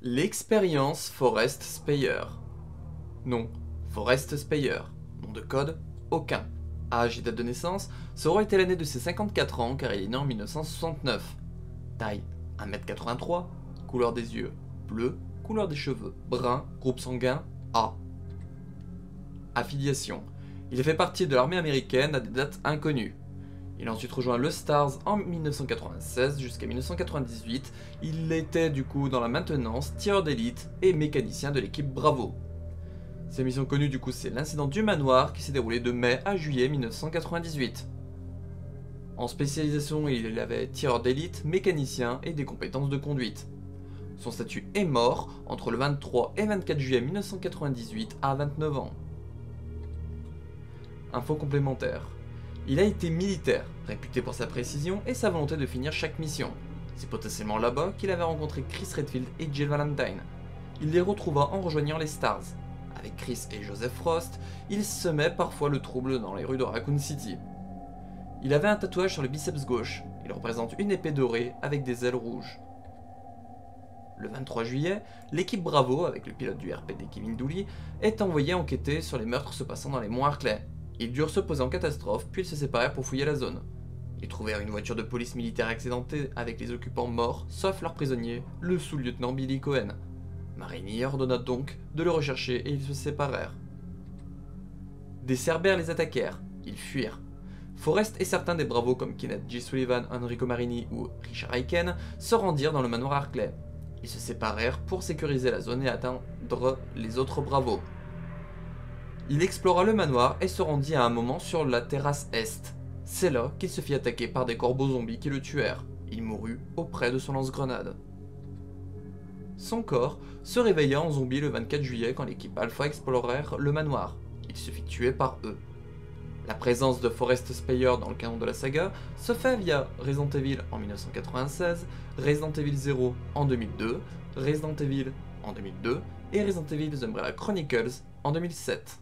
L'expérience Forest Speyer. Nom, Forest Speyer. Nom de code, aucun. Âge et date de naissance, ce roi était l'année de ses 54 ans car il est né en 1969. Taille, 1m83. Couleur des yeux, bleu. Couleur des cheveux, brun. Groupe sanguin, A. Affiliation, il fait partie de l'armée américaine à des dates inconnues. Il a ensuite rejoint le Stars en 1996 jusqu'à 1998. Il était du coup dans la maintenance, tireur d'élite et mécanicien de l'équipe Bravo. Ses missions connues du coup c'est l'incident du manoir qui s'est déroulé de mai à juillet 1998. En spécialisation il avait tireur d'élite, mécanicien et des compétences de conduite. Son statut est mort entre le 23 et 24 juillet 1998 à 29 ans. Info complémentaire. Il a été militaire, réputé pour sa précision et sa volonté de finir chaque mission. C'est potentiellement là-bas qu'il avait rencontré Chris Redfield et Jill Valentine. Il les retrouva en rejoignant les Stars. Avec Chris et Joseph Frost, il semait parfois le trouble dans les rues de Raccoon City. Il avait un tatouage sur le biceps gauche. Il représente une épée dorée avec des ailes rouges. Le 23 juillet, l'équipe Bravo, avec le pilote du RPD Kevin Dooley, est envoyée enquêter sur les meurtres se passant dans les monts Hartley. Ils durent se poser en catastrophe, puis ils se séparèrent pour fouiller la zone. Ils trouvèrent une voiture de police militaire accidentée avec les occupants morts, sauf leur prisonnier, le sous-lieutenant Billy Cohen. Marini ordonna donc de le rechercher et ils se séparèrent. Des Cerbères les attaquèrent, ils fuirent. Forrest et certains des Bravos comme Kenneth J. Sullivan, Enrico Marini ou Richard Aiken se rendirent dans le manoir Hartley. Ils se séparèrent pour sécuriser la zone et atteindre les autres Bravos. Il explora le manoir et se rendit à un moment sur la terrasse est. C'est là qu'il se fit attaquer par des corbeaux zombies qui le tuèrent. Il mourut auprès de son lance-grenade. Son corps se réveilla en zombie le 24 juillet quand l'équipe Alpha explorèrent le manoir. Il se fit tuer par eux. La présence de Forest Speyer dans le canon de la saga se fait via Resident Evil en 1996, Resident Evil 0 en 2002, Resident Evil en 2002 et Resident Evil The Umbrella Chronicles en 2007.